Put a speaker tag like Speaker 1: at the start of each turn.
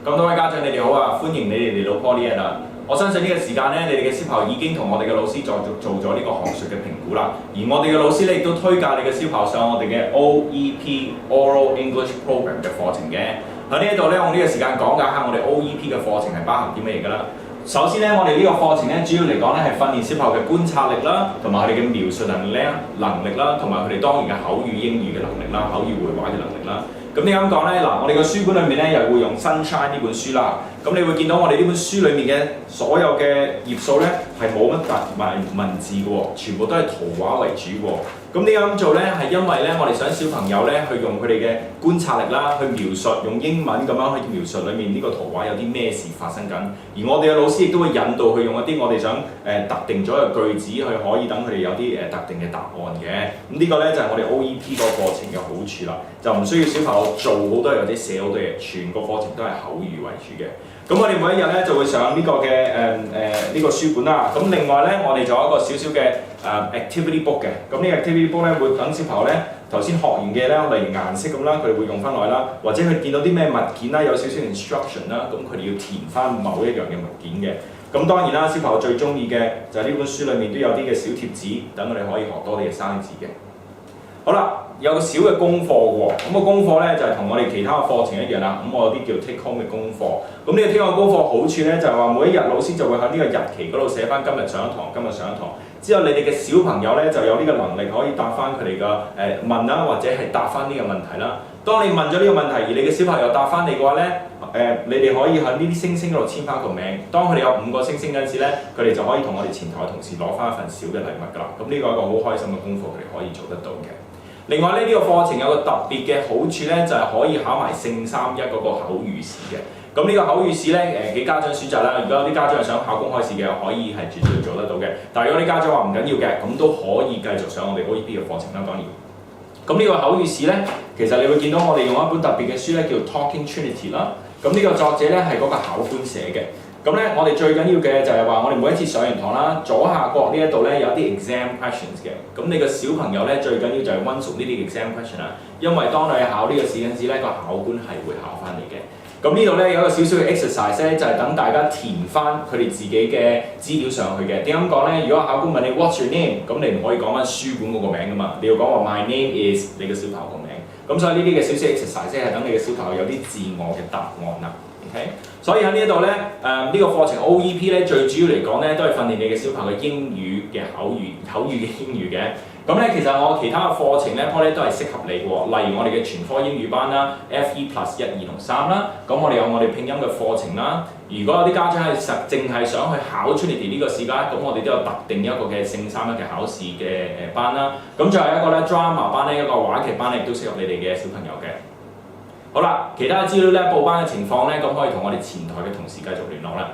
Speaker 1: 咁多位家長你哋好啊，歡迎你哋嚟到 Poly Ed 啊！我相信呢個時間咧，你哋嘅小朋友已經同我哋嘅老師做咗呢個學術嘅評估啦。而我哋嘅老師咧亦都推介你嘅小朋友上我哋嘅 OEP Oral English Program 嘅課程嘅。喺呢一度咧，我呢個時間講解下我哋 OEP 嘅課程係包含啲咩嚟㗎啦。首先咧，我哋呢個課程咧，主要嚟講咧係訓練小朋友嘅觀察力啦，同埋佢哋嘅描述能力啦，同埋佢哋當然嘅口語英語嘅能力啦，口語會話嘅能力啦。咁點解咁講咧？嗱，我哋個書本裏面咧又會用 Sunshine 呢本書啦。咁你會見到我哋呢本書裏面嘅所有嘅頁數咧係冇乜文字嘅喎，全部都係圖畫為主喎。咁點解咁做咧？係因為咧我哋想小朋友咧去用佢哋嘅觀察力啦，去描述用英文咁樣去描述裏面呢個圖畫有啲咩事發生緊。而我哋嘅老師亦都會引導佢用一啲我哋想特定咗嘅句子去可以等佢哋有啲特定嘅答案嘅。咁呢個咧就係我哋 OEP 個課程嘅好處啦，就唔需要小朋友做好多嘢或者寫好多嘢，全個課程都係口語為主嘅。咁我哋每一日咧就會上呢個嘅呢個書本啦。咁另外咧，我哋仲有一個少少嘅activity book 嘅。咁呢個 activity book 咧會等小朋友咧頭先學完嘅咧，例如顏色咁啦，佢哋會用翻落去啦，或者佢見到啲咩物件啦，有少少 instruction 啦，咁佢哋要填翻某一樣嘅物件嘅。咁當然啦，小朋友最中意嘅就係呢本書裏面都有啲嘅小貼紙，等佢哋可以學多啲嘅生字嘅。好啦，有個小嘅功課喎，咁個功課咧就係同我哋其他嘅課程一樣啦。咁我有啲叫 take home 嘅功課。咁呢個 take home 功課好處咧就係話每一日老師就會喺呢個日期嗰度寫翻今日上一堂，今日上一堂。之後你哋嘅小朋友咧就有呢個能力可以答翻佢哋嘅問啦，或者係答翻呢個問題啦。當你問咗呢個問題，而你嘅小朋友答翻你嘅話咧，你哋可以喺呢啲星星嗰度簽翻個名。當佢哋有5個星星嗰陣時咧，佢哋就可以同我哋前台嘅同事攞翻一份小嘅禮物㗎啦。咁呢個係一個好開心嘅功課，佢哋可以做得到嘅。另外呢個課程有個特別嘅好處咧，就係可以考埋聖三一嗰個口語試嘅。咁呢個口語試咧，幾家長選擇啦。如果有啲家長係想考公開試嘅，可以係絕對做得到嘅。但係如果啲家長話唔緊要嘅，咁都可以繼續上我哋 OEP 嘅課程啦。當然，咁呢個口語試咧，其實你會見到我哋用一本特別嘅書咧，叫 Talking Trinity 啦。咁呢個作者咧係嗰個考官寫嘅。咁咧，我哋最緊要嘅就係話，我哋每一次上完堂啦，左下角呢一度咧有啲 exam questions 嘅。咁你個小朋友咧最緊要就係溫熟呢啲 exam question 啦，因為當你考呢個試嗰陣時咧，個考官係會考翻你嘅。咁呢度咧有一個少少嘅 exercise 咧，就係等大家填翻佢哋自己嘅資料上去嘅。點解咁講咧？如果考官問你 What's your name， 咁你唔可以講翻書本嗰個名噶嘛，你要講話 My name is 你嘅小朋友個名。咁所以呢啲嘅少少 exercise 係等你嘅小朋友有啲自我嘅答案啦。OK， 所以喺呢一度咧，呢個課程 OEP 咧最主要嚟講咧，都係訓練你嘅小朋友嘅英語嘅口語嘅英語嘅。咁咧其實我其他嘅課程咧 Poly 都係適合你嘅喎，例如我哋嘅全科英語班啦 ，FE Plus 1、2同3啦。咁我哋有我哋拼音嘅課程啦。如果有啲家長係淨係想去考 Trinity 呢個試啦，咁我哋都有特定一個嘅聖三一嘅考試嘅班啦。咁最後一個咧 Drama 班咧，一個話劇班咧，亦都適合你哋嘅小朋友嘅。好啦，其他資料咧報班嘅情況咧，咁可以同我哋前台嘅同事繼續聯絡啦。